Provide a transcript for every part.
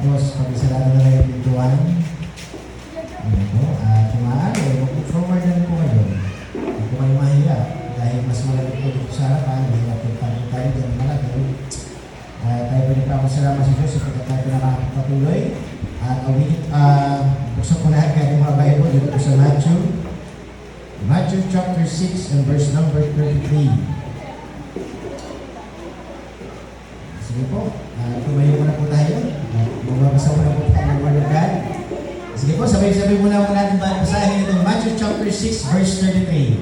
Tapos, pag-isarado na lang yung pintuan. Ano po? At kung maaari, mag-forward na po kayo. Huwag po kayo mahiya. Dahil mas malapit po dito sa harapan, mahirap po tayo dyan malagay. Tayo pinagpapasalamat sa Diyos sapagkat tayo nakakapatuloy. At buksan po lahat kayo mga Bible dito po sa Matthew chapter 6 and verse number 33. Sige po, tumayo muna po tayo. Magbabasa muna po tayo ng Word of God. Sige po, sabay-sabay muna po natin basahin itong Matthew chapter 6 verse 33.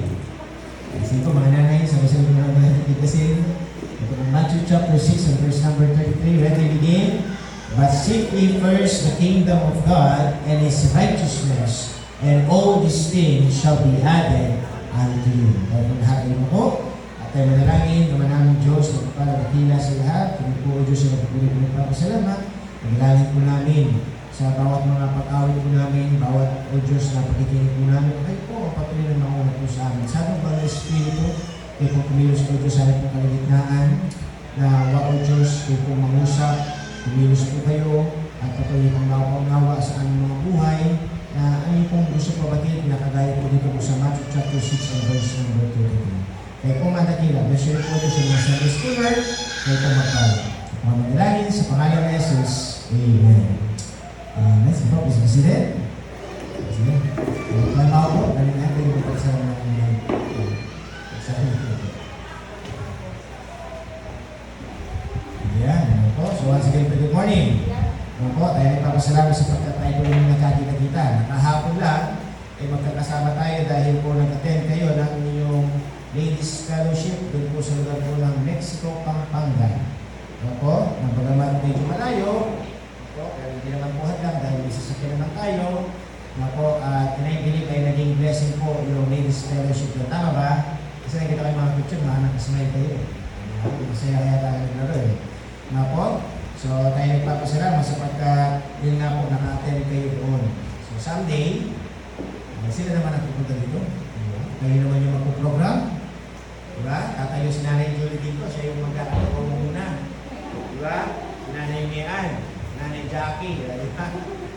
Sige po, mga nanay, sabay-sabay muna po natin tigasin. Ito po Matthew chapter 6 and verse number 33. Ready, begin? But seek ye first the kingdom of God and His righteousness, and all these things shall be added unto you. Kaya po nahain mo po. At tayo manalangin, naman namin Diyos, magpapalagakila sa lahat. Kami po o Diyos ay magpapalagakila po sa salamat. Pagilangin po namin sa bawat mga pag-awit po namin, bawat o Diyos na pagkikinig po namin. Kayo po, ang patuloy na mauna po sa amin. Sa ating Banal Espiritu, kayo po kumilos po Diyos sa ating pong kaligitnaan, na o Diyos, kayo po mangusap, kumilos po kayo, at patuloy pong nawa sa aming mga buhay, na ano pong gusto pabatid, nakagaya po dito po sa Matthew chapter 6 and verse number 33. Kaya po matakila, bless you po sa mga Sunday Schooler, kaya po magpala. Mga manalangin sa pangalan ni Jesus, Amen. Next, po, please be seated. Sige. Kalma ako, galing natin yung pagsama ng Ayan, ano po. So once again, good morning. Ano po, tayo nagpapasalamat sapagkat tayo po yung nagkakita-kita. Nakahapon lang, ay magkakasama tayo dahil po nag-attend kayo ng inyong Ladies Fellowship doon po sa lugar po ng Mexico, Pampanga. Ano po, nang bagamat medyo malayo, po, pero hindi naman po hadlang dahil may sasakyan naman tayo. Ano po, tinayin-gilig ay naging blessing po yung Ladies Fellowship doon. Tama ba? Kasi nakikita kayo mga picture, mga nakasmile kayo. Masaya kaya tayo naglaro eh. Ano po? So, tayo nagpapasalamat sapagkat yun nga po, naka-attend kayo doon. So, someday, sila naman ang pupunta dito. Kayo naman yung magpo-program. Diba? Tatayo si Nanay Julie dito. Siya yung magkakaroon muna. Diba? Si Nanay Mian, Nanay Jackie. Diba?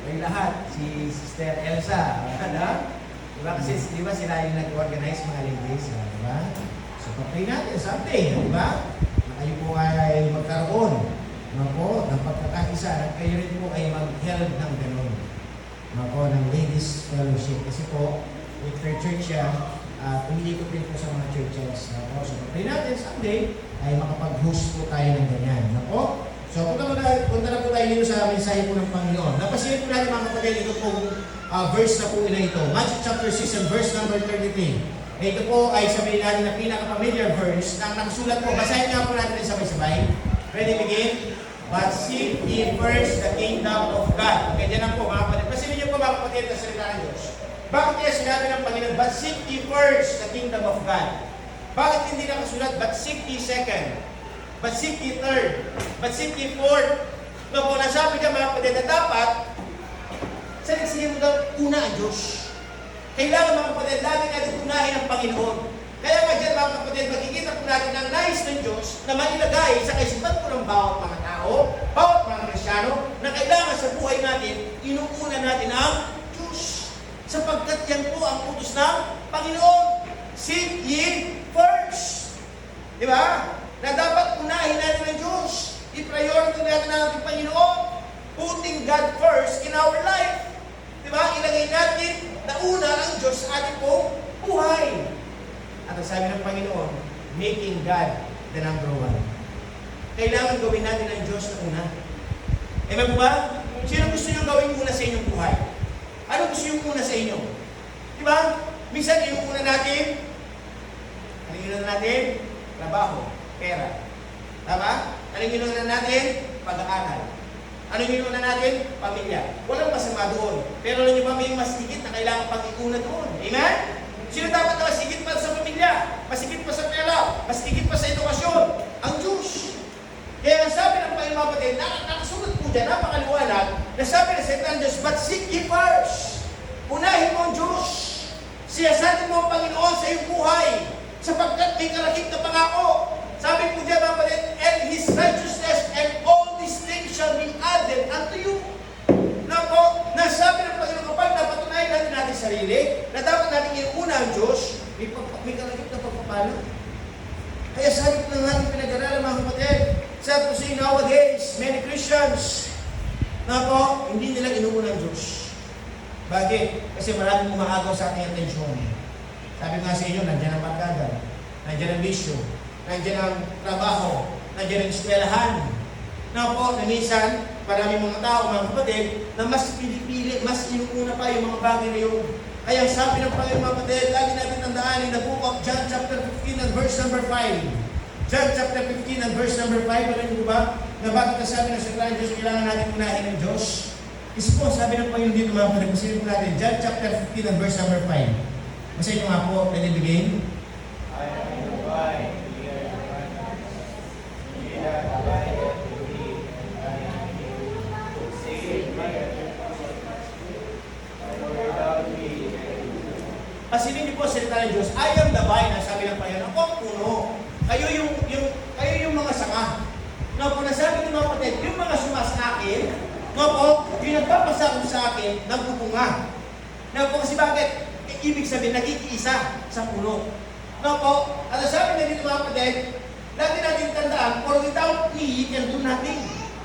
Kayo lahat. Si Sister Elsa. Diba? Kasi diba sila yung nag-organize mga ladies. Diba? So, papay natin someday. Diba? Na kayo po ay magkaroon. Ako, ng pagkakaisa, at kayo rin po ay mag-held ng gano'n. Ako, ng Ladies Fellowship. Kasi po, with her church siya, umiikot din po sa mga churches. Ako, so pag natin someday, ay makapag-host po tayo ng ganyan. Ako, so punta na po tayo dito sa mensahe po ng Panginoon. Napasirin po natin mga kapatid, ito pong verse na po na ito. Matthew chapter 6 and verse number 33. Ito po ay sabihin natin na pinaka-familiar verse na nakasulat po. Basahin nga po natin sabay-sabay. Ready, begin? But seek ye first the kingdom of God. Okay, dyan lang po mga kapatid. Pasilin niyo po mga kapatid na salita ng Diyos. Bakit kaya sinabi ng Panginoon, but seek ye first the kingdom of God? Bakit hindi nakasulat, but seek ye second? But seek ye third? But seek ye fourth? Ito po, nasabi niya mga kapatid na dapat, saliksihin mo daw una ang Diyos. Kailangan mga kapatid, lagi natin unahin ang Panginoon. Kaya nga dyan mga kapatid, makikita po natin ang nais ng Diyos na mailagay sa kaisipan po ng bawat mga tao, bawat mga Kristyano, na kailangan sa buhay natin, inuuna natin ang Diyos. Sapagkat yan po ang utos ng Panginoon. Seek ye first. Di ba? Na dapat unahin natin ang Diyos. I-priority natin ang ating Panginoon. Putting God first in our life. Di ba? Ilagay natin na una ang Diyos sa ating pong buhay. At ang sabi ng Panginoon, making God the number one. Kailangan gawin natin ang Diyos na una. Amen po ba? Sino gusto nyo gawin una sa inyong buhay? Ano gusto yung una sa inyo? Diba? Minsan yung una natin, ano yung una natin? Trabaho, pera. Tama? Ano yung una natin? Pag-aaral. Ano yung una natin? Pamilya. Walang masama doon. Pero alam nyo ba may mas higit na kailangan pag-iuna doon? Amen? Sino dapat na mas higit pa sa pamilya? Mas higit pa sa pera? Mas higit pa sa edukasyon? Ang Diyos. Kaya ang sabi ng Panginoon kapatid, nakasulat po dyan, napakaliwanag, na sabi na sa Diyos, but seek ye first. Unahin mo ang Diyos. Siyasatin mo ang Panginoon sa iyong buhay, sapagkat may kalakip na pangako. Sabi po dyan mga kapatid, and His righteousness and all these things shall be added unto you. sarili, na dapat natin inuuna ang Diyos, may kalagip na pagpapala. Kaya sabi ko ng ating pinag-aralan, mga kapatid, sad to say nowadays, many Christians, na po, hindi nila inuuna ang Diyos. Bakit? Kasi maraming umaagaw sa ating atensyon. Sabi nga sa inyo, nandiyan ang pagkagal, nandiyan ang bisyo, nandiyan ang trabaho, nandiyan ang eskwelahan. Na po, na minsan, maraming mga tao, mga kapatid, na mas pinipili, mas inuuna pa yung mga bagay na yun. Kaya sabi ng Panginoon, mga kapatid, lagi natin tandaan in the book of John chapter 15 and verse number 5. John chapter 15 and verse number 5, alam niyo ba, na bakit nasabi ng Salita ng Diyos, kailangan natin unahin ng Diyos? Isa po, sabi ng Panginoon dito, mga kapatid, basahin po natin, John chapter 15 and verse number 5. Basahin niyo nga po, let it begin. I am the vine, ye are the branches. He that abideth in me, and I in him, seeth me as the for without me, Pasilin niyo po sa Salita ng Diyos, I am the vine, ang sabi ng Panginoon, ako ang puno. Kayo yung mga sanga. No, kung nasabi ng mga kapatid, yung mga suma sa akin, no po, yung nagpapasakot sa akin, nagbubunga. No po, kasi bakit? Ibig sabihin, nakikiisa sa puno. No po, at sabi na dito mga kapatid, lagi natin tandaan, for without me, you can do nothing.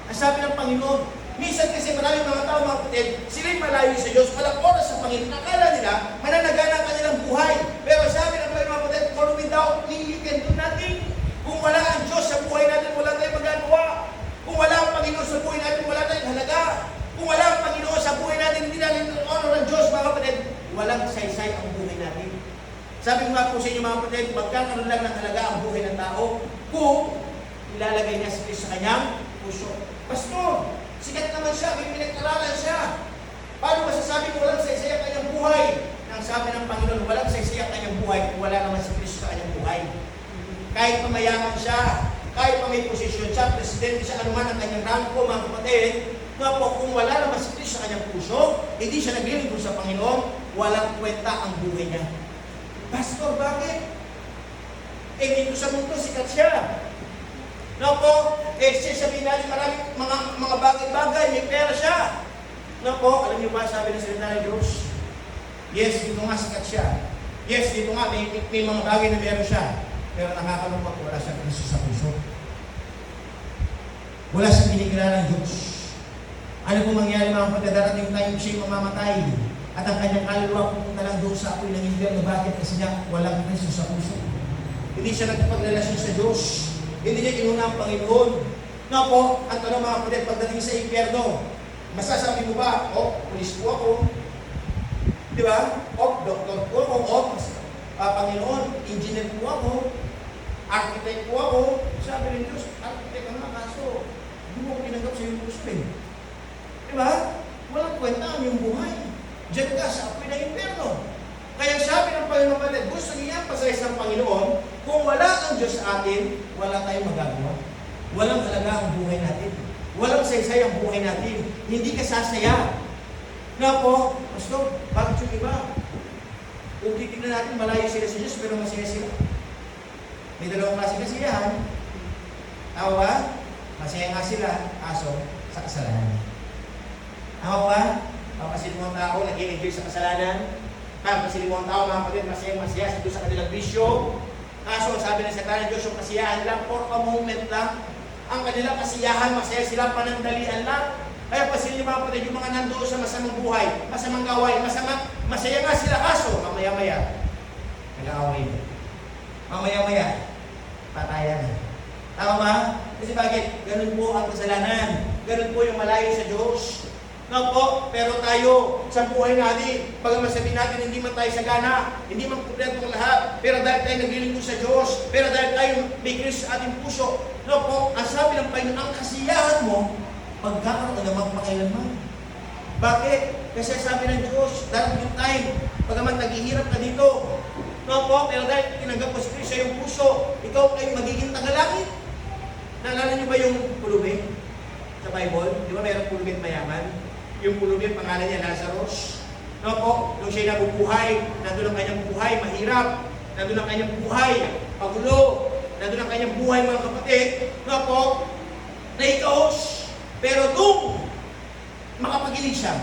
Ang sabi ng Panginoon, minsan kasi maraming mga tao, mga kapatid, sila'y malayo sa Diyos, walang oras sa Panginoon. Akala nila, mananagana ang kanilang buhay. Pero sabi ng Panginoon, mga kapatid, for without me, you can do nothing. Kung wala ang Diyos sa buhay natin, wala tayong magagawa. Kung wala ang Panginoon sa buhay natin, wala tayong halaga. Kung wala ang Panginoon sa buhay natin, hindi natin honor ang Diyos, mga kapatid, walang saysay ang buhay natin. Sabi ko nga po sa inyo, mga kapatid, magkakaroon lang ng halaga ang buhay ng tao kung ilalagay niya si Kristo sa kanyang puso. Pastor, sikat naman siya, may pinag-aralan siya. Paano masasabi ko walang saysay ang kanyang buhay? Nang sabi ng Panginoon, walang saysay ang kanyang buhay kung wala naman si Kristo sa kanyang buhay. Kahit pa mayaman siya, kahit pa may posisyon siya, presidente siya, anuman ang kanyang rangko, mga kapatid, nga po, kung wala naman si Kristo sa kanyang puso, hindi siya naglilingkod sa Panginoon, walang kwenta ang buhay niya. Pastor, bakit? Dito sa mundo, sikat siya. No po, sabihin natin maraming mga bagay-bagay, may pera siya. No po, alam niyo ba, sabi ng Salita ng Diyos, yes, dito nga sikat siya. Yes, dito nga, may mga bagay na meron siya. Pero nakakalungkot, wala siyang Kristo sa puso. Wala siyang binigyan ng Diyos. Ano kung mangyari mga kapatid, darating tayo siya'y mamamatay at ang kanyang kaluluwa pupunta lang doon sa apoy ng impyerno. Bakit? Kasi niya walang Kristo sa puso. Hindi siya nagpagrelasyon sa Diyos. Hindi niya kinuna ang Panginoon. Nga po, ang tanong mga kapatid, pagdating sa impyerno, masasabi mo ba, pulis po ako, di ba? Doktor po ako, Panginoon, engineer po ako, architect po ako. Sabi ng Diyos, architect ka na, kaso hindi mo ko tinanggap sa iyong gusto eh. Diba? Walang kwenta ang iyong buhay. Diyan ka sa apoy ng impyerno. Kaya sabi ng Panginoon, kapatid, gusto niya pasayas ng Panginoon, kung wala ang Diyos sa atin, wala tayong magagawa. Walang halaga ang buhay natin. Walang saysay ang buhay natin. Hindi ka sasaya. Nga po, Pastor, bakit yung iba? Kung titignan natin, malayo sila sa Diyos, pero masaya sila. May dalawang klase kasiyahan. Tama ba? Masaya nga sila, kaso sa kasalanan. Tama ba? Kapasilimang tao, nag-i-enjoy sa kasalanan. Kapasilimang tao, mga kapatid, masaya sa kanilang bisyo. Kaso, sabi ng Salita ng Diyos, yung kasiyahan lang, for a moment lang. Ang kanilang kasiyahan, masaya sila, panandalian lang. Kaya pasilyo mga kapatid, yung mga nandoon sa masamang buhay, masamang gawain, masaya nga sila, kaso mamaya-maya, nag-aaway. Mamaya-maya, patayan. Tama ba? Kasi bakit? Ganun po ang kasalanan. Ganun po yung malayo sa Diyos. No po, pero tayo, sa buhay natin, pag masabihin natin, hindi man tayo sagana, hindi man kumpleto ang lahat, pero dahil tayo naglilingkod sa Diyos, pero dahil tayo may Kristo sa ating puso, no po, ang sabi ng Panginoon, ang kasiyahan mo, pagkakaroon ka naman pakailanman. Bakit? Kasi sabi ng Diyos, darating yung time, pagaman naghihirap ka dito. No po, pero dahil tinanggap mo si Kristo sa iyong puso, ikaw ay magiging tagalangit. Naalala niyo ba yung pulubi sa Bible? Di ba mayroong pulubi mayaman? Yung pulubi, pangalan niya Lazarus. No po, nung siya'y nabubuhay, nandun ang kanyang buhay, mahirap. Nandun ang kanyang buhay, pagulo. Nandun ang kanyang buhay, mga kapatid. No po, naikaos. Pero nung makapagiling siya,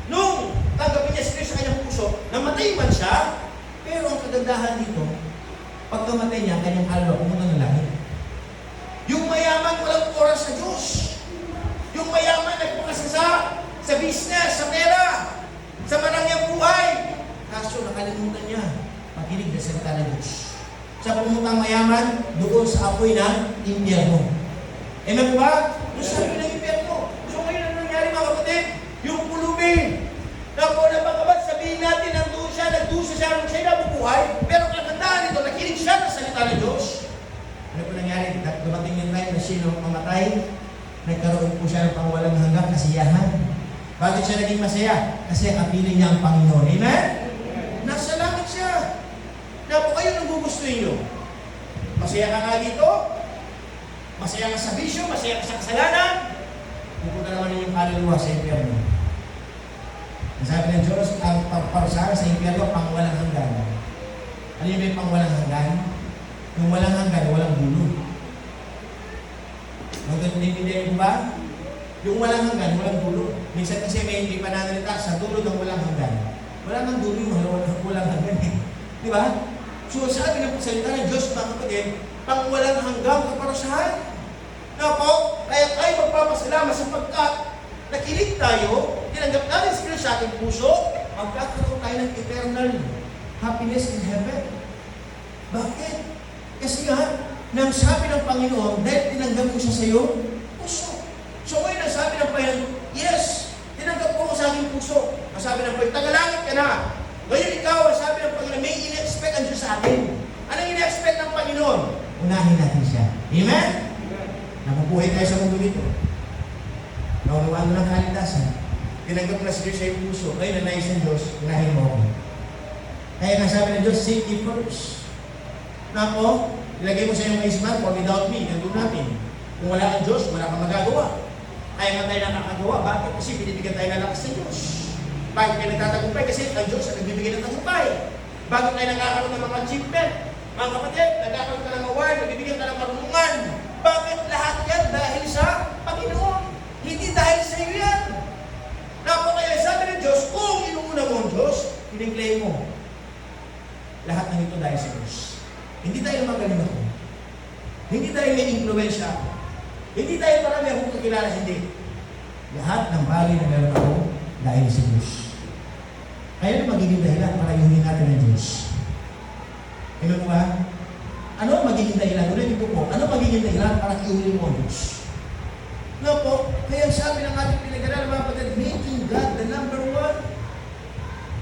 nung tanggapin niya si Kristo sa kanyang puso, Namatay man siya, pero ang kagandahan dito, pag namatay niya, kanyang kaluluwa pumunta ng langit. Yung mayaman walang oras sa Diyos. Yung mayaman nagpakasasa sa business, sa pera, sa marangyang buhay. Kaso nakalimutan niya, makinig na salita ng Diyos. Sa pumuntang mayaman, doon sa apoy ng impyerno. Amen po ba? Doon sa apoy ng impyerno. So ngayon ang nangyari mga kapatid, yung pulubi, na po na pagkabat, sabihin natin, nagdusa siya, nung siya'y nabubuhay, pero kagandahan nito, nakinig siya sa salita ng Diyos. Ano po nangyari? Dumating yung time na sino mamatay, nagkaroon po siya ng pangwalang hanggang kasiyahan. Bakit siya naging masaya? Kasi ang piling niya ang Panginoon. Amen? Nasa langit siya. Na po kayo nagugustuhin nyo. Masaya ka nga dito, masaya ka sa bisyo, masaya ka sa kasalanan, pupunta naman yung kaluluwa sa impyerno. Ang sabi ng Diyos, ang pagparusahan sa impyerno, pangwalang hanggan. Ano yung may pangwalang hanggan? Yung walang hanggan, walang dulo. Nagtitindihan ko ba? Yung walang hanggan, walang dulo. Minsan kasi may hindi pananalita sa dulo ng walang hanggan. Wala nang dulo yung walang hanggan eh. Di ba? So sabi ng salita ng Diyos, mga kapatid, pang walang hanggang kaparusahan. Na po, kaya tayo magpapasalamat sapagkat nakinig tayo, tinanggap natin sila sa ating puso, magkakaroon tayo ng eternal happiness in heaven. Bakit? Kasi nga, nang sabi ng Panginoon, dahil tinanggap ko siya sa iyo, puso. So ngayon, ang sabi ng Panginoon, yes, tinanggap ko sa aking puso. Ang sabi ng Panginoon, tagalangit ka na. Ngayon ikaw, ang sabi ng Panginoon, may in-expect ang Diyos sa atin. Anong in-expect ng Panginoon? Unahin natin siya. Amen? Nabubuhay tayo sa mundo dito. Naunawaan mo ng kaligtasan. Tinanggap na si Diyos sa iyong puso. Ngayon, nanayos ng Diyos, unahin mo ako. Kaya nga sabi ng Diyos, seek ye first. Na po, ilagay mo sa iyong kaisipan, for without me, nandun natin. Kung wala ang Diyos, wala kang magagawa. Kaya nga tayo nakakagawa. Bakit? Kasi binibigyan tayo ng lakas ng Diyos. Bakit tayo nagtatagumpay? Kasi ang Diyos ang nagbibigay ng tagumpay. Bakit tayo nagkakaroon ng mga achievement? Mga kapatid, nagkakaroon ka ng award, nagbibigyan ka ng karunungan. Bakit? Lahat yan dahil sa Panginoon. Hindi dahil sa iyo yan. Napo kaya sabi ng Diyos, kung inuuna mo ang Diyos, pinag-claim mo. Lahat ng ito dahil sa Diyos. Hindi dahil magaling ako. Hindi dahil may influensya ako. Hindi dahil marami akong kakilala, hindi. Lahat ng bagay na meron ako dahil sa Diyos. Kaya na magiging dahilan para iunin natin ang Diyos. Ano mo ba? Ano ang magiging dahilan? Ulit ito po. Ano magiging dahilan para iunin mo ang Diyos? No po, kaya sabi ng ating pinag-aralan mga kapatid, making God the number one.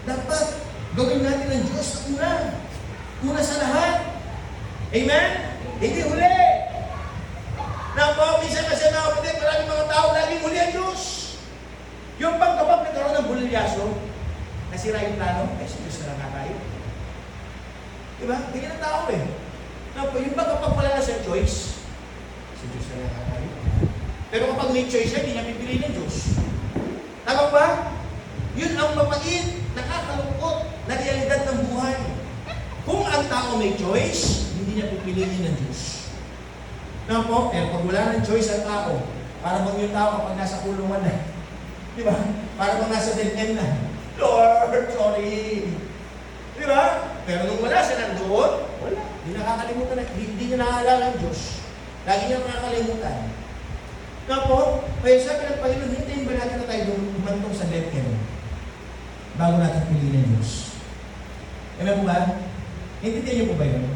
Dapat gawin natin ang Diyos na una. Una sa lahat. Amen? Hindi huli. Na po, minsan kasi mga kapatid, maraming mga tao laging huli ang Diyos. Yung bang kapag nagkaroon ng bulilyaso, nasira yung plano, ay si Diyos na lang tayo. Diba? Tingin ang tao eh. Na po, yung bang kapag wala na siyang choice, si Diyos na lang tayo. Pero kapag may choice siya, hindi niya pipiliin ng Diyos. Tama ba? Yun ang mapait, nakakalungkot na realidad ng buhay. Kung ang tao may choice, hindi niya pipiliin ng Diyos. Na po, pag wala ng choice ang tao, para bang yung tao kapag nasa kulungan na. Di ba? Para bang nasa dead end na. Lord, sorry. Di ba? Pero nung wala siya nandoon, wala. Hindi nakakalimutan na, hindi niya naaalala ang Diyos. Lagi niya nakakalimutan. Na po, kaya sabi ng Panginoon, hintayin ba natin na tayo dumantong sa dead end bago natin piliin ng Diyos? Alam mo ba? Hintayin niyo po ba yun?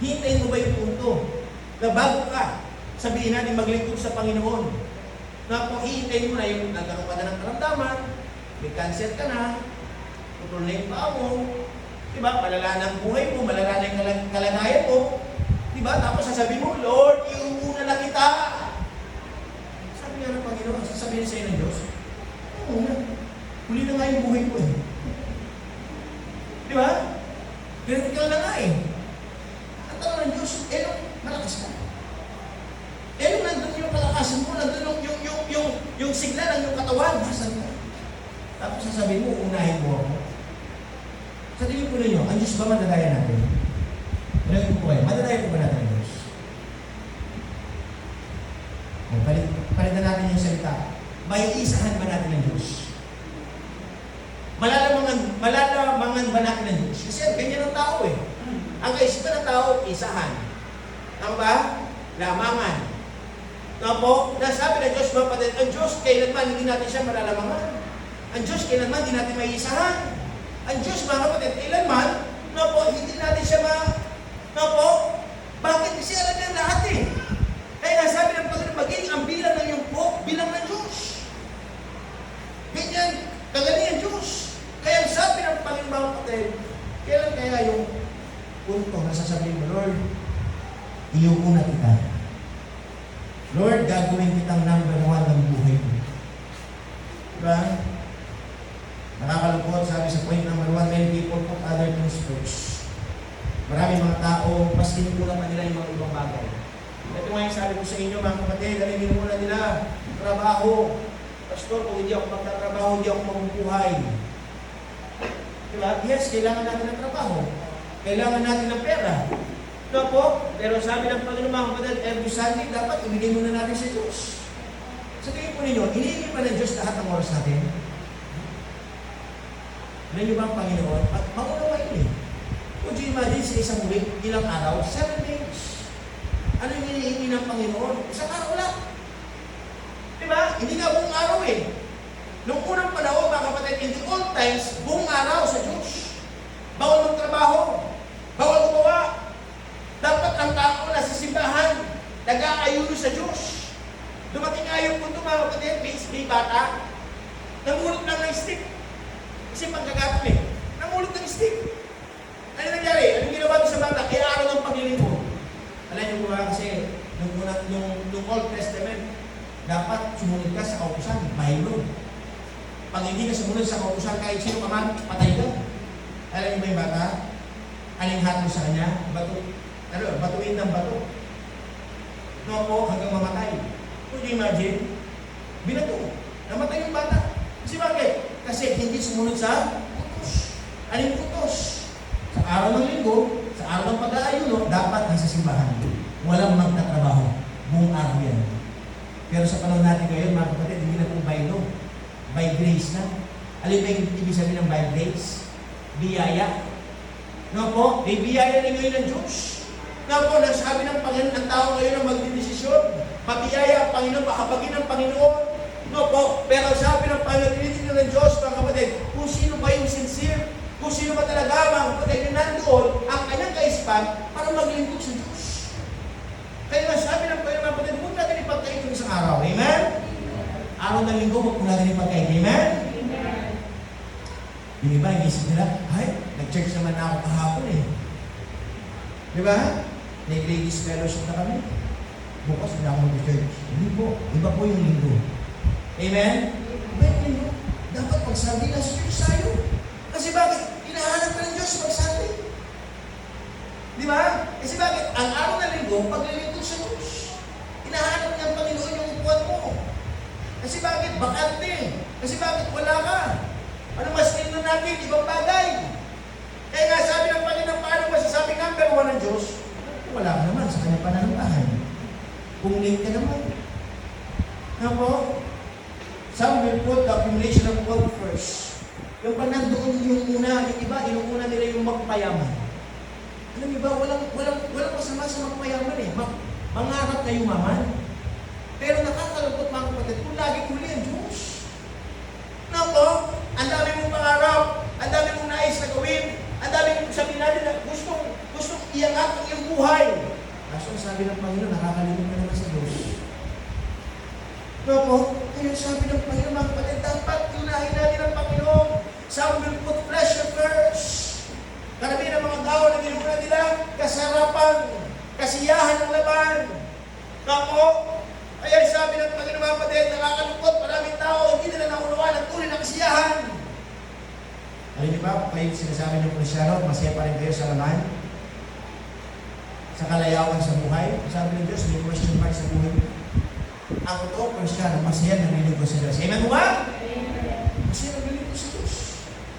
Hintayin mo ba yung punto na bago ka sabihin natin maglingkod sa Panginoon? Na po, hihintayin mo na yung nagkaroon ka na ng karamdaman, may cancer ka na, putol na yung paa mo, diba? Malala na ang buhay mo, malala na yung kalagayan mo, diba? Tapos sasabihin mo, Lord, iuuna na kita. Sabi nga ng Panginoon, sasabihin sa iyo ng Diyos, oo na, huli na nga yung buhay ko eh. Diba? Critical na nga eh. Ang tanong ng Diyos, malakas ka. Nandun yung kalakasan mo, nandun yung signal ng yung katawan, nasan ka? Tapos sasabihin mo, unahin mo ako. Sa tingin po ninyo, ang Diyos ba madadaya natin? Ano po kayo? Madadaya po ba natin ang Diyos? Palitan natin yung salita. May isahan ba natin ang Diyos? Malalamangan ba natin ng Diyos? Kasi ganyan ang tao eh. Ang kaisipan ng tao, isahan. Tama ba? Lamangan. Opo, nasabi ng Diyos, mga kapatid, ang Diyos, kailanman hindi natin siya malalamangan. Ang Diyos, kailanman hindi natin maisahan. Ang Diyos, mga kapatid, kailanman, hindi natin siya bakit? Kasi alam niya lahat eh. Kaya nasabi ng Panginoon, maging ang bilang ng iyong po, bilang ng Diyos. Ganyan, kagaling ang Diyos. Kaya sabi ng Panginoon, mga kapatid, kailan kaya yung punto na sasabihin mo, Lord, iuuna kita. Lord, gagawin kitang number 1 ng buhay ko. Diba? Nakakalungkot, sabi sa point number 1, many people put other things first. Maraming mga tao, mas tinikulang pa nila yung mga ibang bagay. Ito nga yung sabi ko sa inyo, mga kapatid, alam minumula nila, trabaho. Pastor, kung hindi ako magtatrabaho, hindi ako mabubuhay. Diba? Yes, kailangan natin ng trabaho. Kailangan natin ng pera. No po? Pero sabi ng Panginoon, mga kapatid, every Sunday, dapat ibigay muna natin sa Diyos. Sa tingin po ninyo, iniibig pa ng Diyos lahat ng oras natin? Alam niyo ba ang Panginoon? At magunawain eh. Could you imagine sa isang week, ilang araw? 7 days. Ano yung hinihingi ng Panginoon? Isang araw lang. Diba? Hindi nga buong araw eh. Noong unang panahon, mga kapatid, in the old times, buong araw sa Diyos. Bawal magtrabaho. Bawal gumawa. Dapat ang tao na sa simbahan, nag-aayuno sa Diyos. Dumating nga yung punto, mga kapatid, may bata, namulot lang ng stick. Kasi pangkagatol eh. Namulot ng stick. Ano nangyari? Anong ginawa doon sa bata? Kaya araw ng paglilingkod. Alam niyo ba kasi, nung Old Testament, dapat sumunod ka sa kautusan, Bible. Pag hindi ka sumunod sa kautusan, kahit sino ka man, patay ka. Alam niyo ba yung bata? Aling hato sa kanya? Batuin ng bato. No po, hanggang mamatay. Could you imagine? Binato. Namatay yung bata. Kasi bakit? Kasi hindi sumunod sa utos. Aling utos? Sa araw ng linggo, sa araw ng pag-aayuno, dapat nasa simbahan. Walang magtatrabaho. Buong araw yan. Pero sa panahon natin ngayon, mga kapatid, hindi na po by law. By grace na. Alam ba yung ibig sabihin ng by grace? Biyaya. No po? May biyaya rin ngayon ng Diyos. No po, nagsabi ng Panginoon, ang tao ngayon ang magdidesisyon. Mabiyaya ang Panginoon, makapagin ng Panginoon. No po, pero sabi ng Panginoon, tinitingnan ng Diyos, mga kapatid, kung sino ba yung sincere, kung sino ba talaga, mga kapatid, yung nandoon, ang kanyang kaisipan para maglingkod sa Diyos. Kaya nga sabi ng Panginoon, mga kapatid, huwag natin ipagkait yung isang araw. Amen? Araw ng linggo, huwag natin ipagkait. Amen? Yung iba, iisip nila, ay, nag-church naman na ako kahapon eh. Di ba? Nag-ladies fellowship na kami. Bukas na ako mag-church. Hindi po. Iba po yung linggo. Amen? Iba yung linggo. Dapat pag-Sunday na sa church tayo. Kasi bakit? Hinahanap ka ng Diyos pag-Sunday. Di ba? Kasi bakit? Ang araw ng linggo, paglilingkod sa Diyos. Hinahanap niya ang Panginoon yung upuan mo. Kasi bakit? Bakante. Kasi bakit? Wala ka. Ano mas tingnan natin? Ibang bagay. Kaya nga sabi ng Panginoon, paano masasabi number 1 ng Diyos? Wala ka naman sa kanyang pananampahan. Kung late ka naman. Ano po? Some will put the accumulation of wealth first. Yung pag nandoon yung una, yung iba, inuuna nila yung magpayaman. Alam niyo ba, walang masama sa magpayaman eh. Mangarap na yumaman. Pero nakakalungkot mga kapatid, kung lagi huli ang Diyos. Ano po? Ang dami mong pangarap, ang dami mong nais na gawin, ang dami mong sabihin natin na gustong iangat ang iyong buhay. Kaso sabi ng Panginoon, nakakalimot ka naman sa Diyos. No po? Kaya sabi ng Panginoon, mga kapatid, dapat unahin natin ang Panginoon. Some will put pleasure first. Karamihan ng mga tao na ginuguna nila, kasarapan, kasiyahan ng laban. No po? Kaya sabi ng Panginoon, mga kapatid, nakakalungkot, maraming tao, hindi nila naunawaan ang tunay na kasiyahan. Alam niyo ba, kayo sinasabi ng Kristyano, masaya pa rin kayo sa laman? Sa kalayawan sa buhay? Sabi ng Diyos, may question mark sa buhay. Ang totoo, Kristyano, masaya naglilingkod sa Diyos. Amen mo ba? Masaya naglilingkod sa Diyos.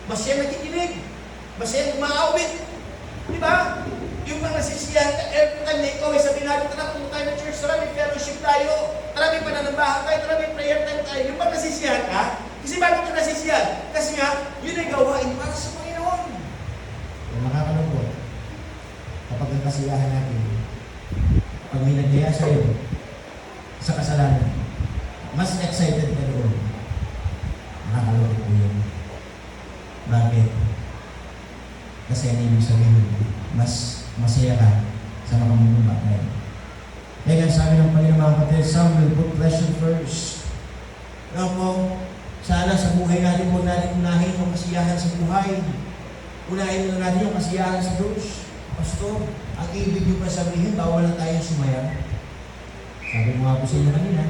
Masaya nakikinig. Masaya umaawit. Di ba? Yung mga nasisiyahan ka, every time na ikaw ay sabihin natin, tara, kung tayo ng church, tara, may fellowship tayo, tara, may pananambahan tayo, tara, may prayer time tayo. Yung mga nasisiyahan ka, Kasi bakit ka nasisiyahan? Kasi nga, yun ay gawain para sa Panginoon. Kung nakakalungkot, kapag ang kasiyahan natin, pag may nagyaya sa'yo sa kasalanan, mas excited ka doon. Nakakalungkot po yun. Bakit? Kasi ang ibig sabihin, mas masaya ka sa mga mundong bagay. Kaya nga sabi ng Panginoon mga kapatid, some will put pleasure first. Ako, sana sa buhay natin, huwag natin unahin yung kasiyahan sa buhay. Unahin na natin yung kasiyahan sa Diyos. Pastor, ang ibig nyo pa sabihin, bawal na tayong sumaya. Sabi mo nga po sa inyo kanina,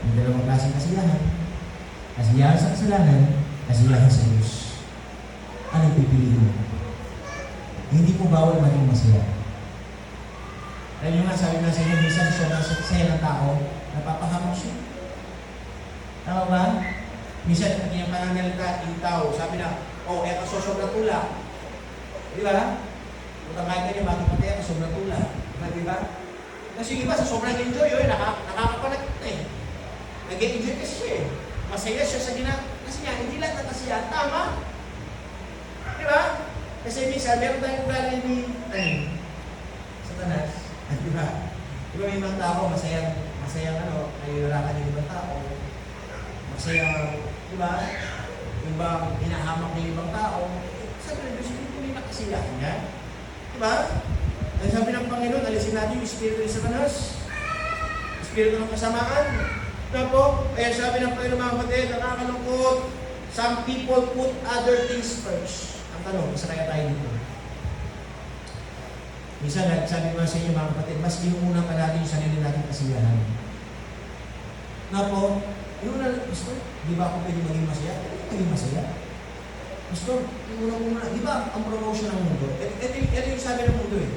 may dalawang klaseng kasiyahan. Kasiyahan sa kasalanan, kasiyahan sa Diyos. Anong pipiliin mo? Hindi po bawal maging masaya. Alam nyo nga, sabi nga sa inyo, minsan sobrang saya ng tao, napapahamak siya. Tama ba? Minsan, pag yung pananalita, yung tao, sabi na, oh, eto sobrang tula. Di ba? Kung tangay ka niya, makipati ako, sobrang tula. Di ba? Kasi yung iba, sa sobrang enjoy, nakakapanagit na eh. Nag-enjoy kasi siya eh. Masaya siya sa kasi nga, hindi lang natasiyan. Tama? Di ba? Kasi minsan, meron tayong ugali ni Satanas. Di ba? Di ba may mga tao, masayang nayurakan yung ibang tao. Masayang, di ba? Yung bang hinahamak ng ibang tao. Sabi ng Diyos, hindi ko rin nakasiyahan niya. Di ba? Ang sabi ng Panginoon, alisin natin yung espiritu ni Satanas. Espiritu ng kasamaan. Tapos, kaya sabi ng Panginoon mga kapatid, nakakalungkot, some people put other things first. Ang tanong, isa kaya tayo dito. Minsan, sabi ko sa inyo mga kapatid, mas inuuna pa natin yung sarili natin kasiyahan. Tapos, inuuna natin, Pastor, di ba ako pwede maging masaya? Pwede maging masaya. Pastor, inuuna, di ba ang promotion ng mundo? Ito yung sabi ng mundo eh.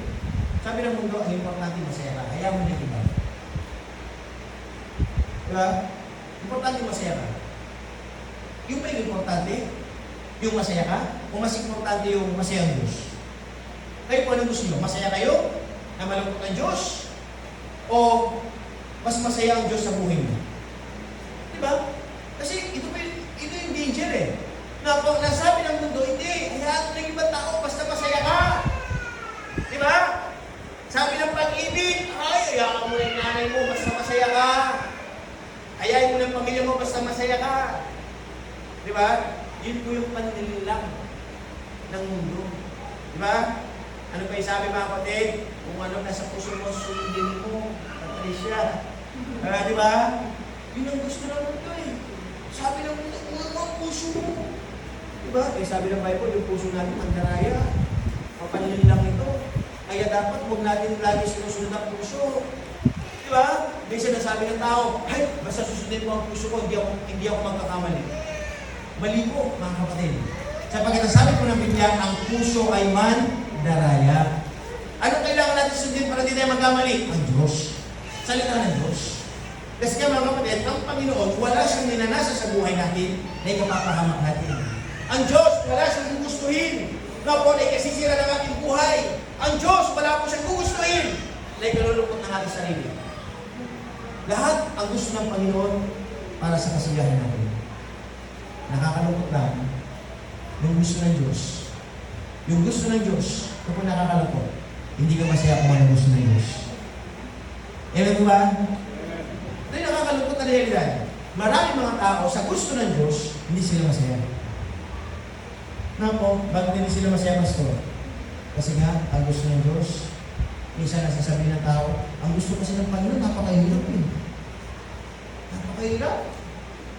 Sabi ng mundo, ay importante masaya ka. Hayaan mo na iba. Diba? Importante masaya ka. Yung ba yung importante? Yung masaya ka? O mas importante yung masaya ang Diyos? Kayo po anong gusto nyo? Masaya kayo? Na malungkot ang Diyos? O mas masaya ang Diyos sa buhay mo? Diba? Kasi ito yung danger eh. Nasabi ng mundo, hindi. Hayaan ng ibang tao, basta masaya ka. Diba? Sabi ng pag-ibig, ay, hayaan mo ng nanay mo, basta masaya ka. Hayaan mo ng pamilya mo, basta masaya ka. Diba? Yun po yung paninilang ng mundo. Diba? Ano pa yung sabi mga kapatid? Kung ano nasa puso mo, sundin mo. Patricia. Diba? Yun ang gusto ng mundo eh. Sabi ng mundo, kung ano ang puso mo. Diba? Eh sabi ng Bible, yung puso natin mandaraya. Papaninilang ito. Kaya dapat huwag natin lagi sinusunod ang puso. Diba? May sinasabi ng tao, ay, basta susundin mo ang puso ko, hindi ako magkakamali. Mali po, mga kapatid. Sapagkat sabi ko ng Biblia, ang puso ay mandaraya. Ano kailangan natin sundin para hindi tayo magkamali? Ang Diyos. Salita ng Diyos. Kasi nga mga kapatid, ang Panginoon, wala siyang ninanasa sa buhay natin na ikapapahamak natin. Ang Diyos, wala siyang gugustuhin na po na ikasisira ng ating buhay. Ang Diyos, wala po siyang gugustuhin na ikalulungkot ng ating sarili. Lahat ang gusto ng Panginoon para sa kasiyahan natin. Nakakalungkot lang yung gusto ng Diyos. Yung gusto ng Diyos, kapag nakakalungkot, hindi ka masaya kung ano gusto ng Diyos. Amen mo ba? Ito yung nakakalungkot na realidad. Maraming mga tao sa gusto ng Diyos, hindi sila masaya. Po, bakit hindi sila masaya, Pastor? Kasi nga, ang gusto ng Diyos, minsan nasasabihin ng tao, ang gusto kasi ng Panginoon, napakahirap eh. Napakahirap.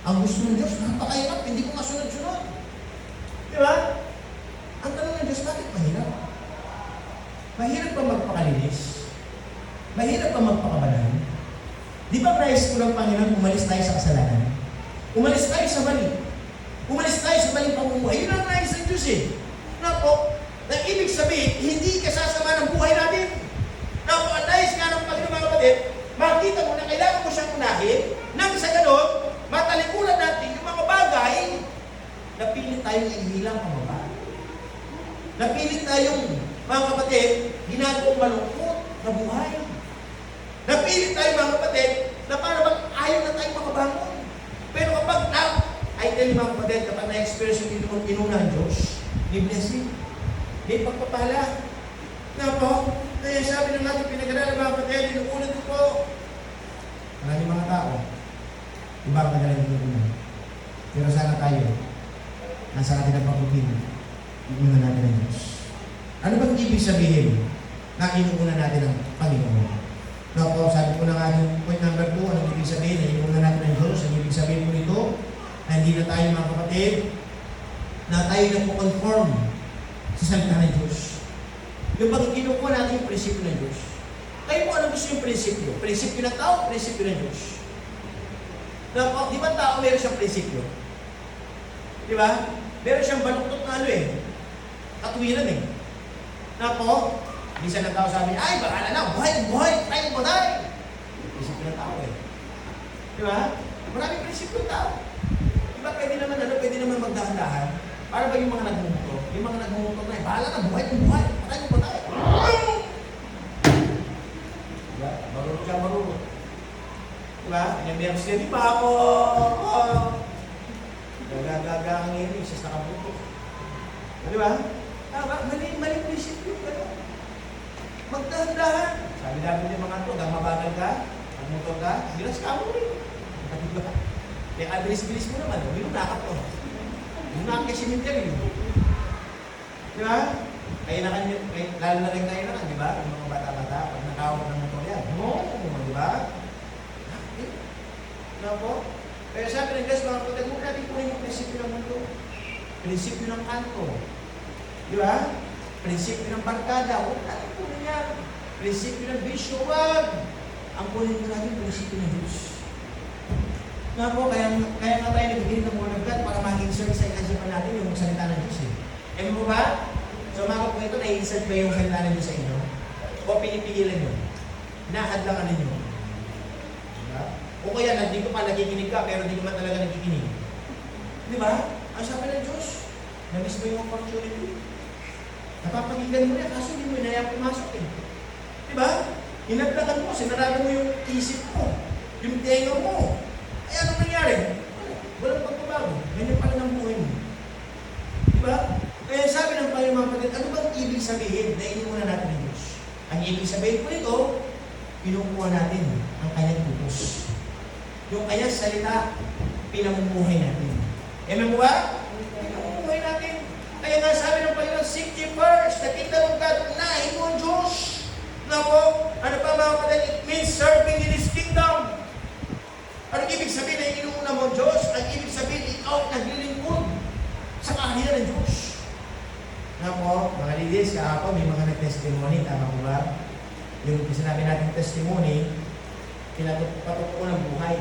Ang gusto ng Diyos, napakahirap, hindi ko masunod-sunod. Di ba? Ang tanong ng Diyos, bakit mahirap? Mahirap ba magpakalinis? Mahirap ba magpakabalan? Di ba nais ko ng Panginoon, umalis tayo sa kasalanan? Umalis tayo sa mali. Umalis tayo sa maling pamumuhay. Yun ang nais ng Diyos eh. Na po, na ibig sabihin, hindi kasasama ng buhay natin. Na po, ang nais nga ng Panginoon mga kapatid, makita mo na kailangan mo siyang unahin, nang sa ganon, matalikuran natin yung mga bagay, napilit tayong inihilang pamaba. Napilit tayong, mga kapatid, ginagawang malungkot na buhay. Napilit tayo mga kapatid, na para bang ayaw na tayong makabangon. Pero kapag I actually mga kapatid, kapag na-experience yung inuna ng Diyos, may blessing, may pagpapala. Na po, kaya sabi ng ating pinag-aralan mga kapatid, inuunan ko po. Maraming mga tao, iba ang nagalang inuunan. Pero sana tayo, nasa atin ang pagpupin, inuunan natin ang Diyos. Ano bang ibig sabihin na inuunan natin ang Panginoon? No po, sabi ko na nga yung point number 2, anong ibig sabihin na inuunan natin ang Diyos? Ang ibig sabihin po nito, na hindi na tayo mga kapatid, na tayo nagpo-conform sa salita ng Diyos. Yung bang kinukuha natin yung prinsipyo ng Diyos. Kayo po, ano gusto yung prinsipyo? Prinsipyo ng tao, prinsipyo ng Diyos. Na po, di ba tao meron siyang prinsipyo? Di ba? Meron siyang baluktot na ano eh. Katwiran eh. Na po, minsan ng tao sabi, ay, baka na, buhay, tayo mo tayo. Prinsipyo ng tao eh. Di ba? Maraming prinsipyo ng tao. Di ba pwede naman magdahan-dahan? Para ba yung mga nagmumotor? Yung mga nagmumotor na, bahala na, buhay, tayo mo tayo. Di ba? Marunong. Di ba? Kanya-meron siya, di ba ako? Gagaga ang ngini, isa sa kabuto. Di ba? Tama, mali prinsipyo ka. Magdahan-dahan. Sabi namin yung mga ito, hanggang mabagal ka, magmotor ka, bilas ka mo rin. Diba? Kaya bilis-bilis mo naman, hindi mo nakap to. Yung nakap kasi cemetery. Di ba? Kaya na kanyo, lalo na rin kayo naman, di ba? Yung mga bata-bata, pag nakawag ng motor yan, di ba? Diba po? Kaya sabi ng Diyos, mga kapatid, huwag natin kunin yung prinsipyo ng mundo. Prinsipyo ng kanto. Di ba? Prinsipyo ng barkada, huwag natin kunin yan. Prinsipyo ng bisyo, huwag. Ang kunin mo natin, prinsipyo ng Diyos. Nga po, kaya nga tayo nagbigay ng Word of God para mag-insert sa ikasipan natin yung salita ng Diyos eh. Ewan mo ba? So mga kapatid ito, na-insert ba yung salita ng Diyos sa inyo? O pinipigilan nyo? Nahadlangan ninyo? Diba? O kaya, hindi ko pa nakikinig ka, pero hindi ko man talaga nakikinig. Di ba? Ang sabi ng Diyos, na-miss mo yung opportunity. Napapakinggan mo yan, kaso hindi mo inayang pumasok eh. Di ba? Hinagdagan mo, sinaragan mo yung isip mo, yung tenga mo. Ay, anong nangyari? Walang pagbabago. Ganyan pala ng buhay mo. Di ba? Kaya sabi ng Panginoon mga kapatid, ano bang ibig sabihin na iniunan natin ng Diyos? Ang ibig sabihin po ito, pinukuha natin ang kanyang tutos. Yung kanyang salita, pinamumuhay natin. Amen mo ba? Pinamumuhay natin. Kaya nga sabi ng Panginoon, seek ye first, the kingdom of God, unahin mo ang Diyos. Na po, ano pa mga kapatid? It means serving in His kingdom. Ano ibig sabihin na inuuna mo ang Diyos? Ang ibig sabihin, ikaw naglilingkod sa kahilan ng Diyos. Na po, mga ladies, kahapon may mga nag-testimony, tama po ba? Yung sinabi natin testimony, pinatutupo ko ng buhay.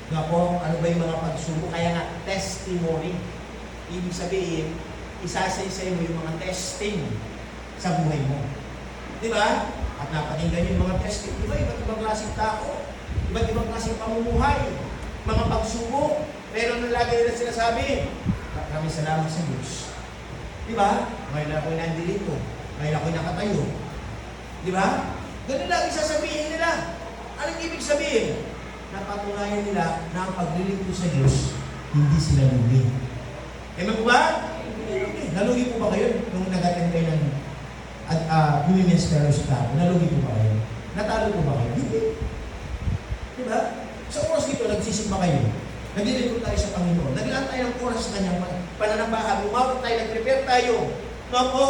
Nga po, ano ba yung mga pagsubok? Kaya nga, testimony. Ibig sabihin, isasay-say mo yung mga testing sa buhay mo. Di ba? At napakinggan yung mga testing. Di ba? Iba't ibang klaseng tao. Iba't ibang klaseng pamumuhay. Mga pagsubok. Pero nung lagi nila sinasabi, maraming salamat sa Diyos. Di ba? Ngayon ako'y nandito. Ngayon ako'y nakatayo. Di ba? Ganun lagi sasabihin nila. Anong ibig sabihin? Napatunayan nila na ang paglilingkod sa Diyos, hindi sila lugi. Eman po ba? Hindi lugi. Nalugi po ba kayo nung nag-attend kayo ng women's fellowship tapo? Nalugi po ba kayo? Natalo po ba kayo? Hindi. Diba? Sa oras dito, nagsisimba kayo. Naglilingkod tayo sa Panginoon. Naglaan tayo ng oras sa Kanyang pananampahan. Umabot tayo, nag-prepare tayo. No po?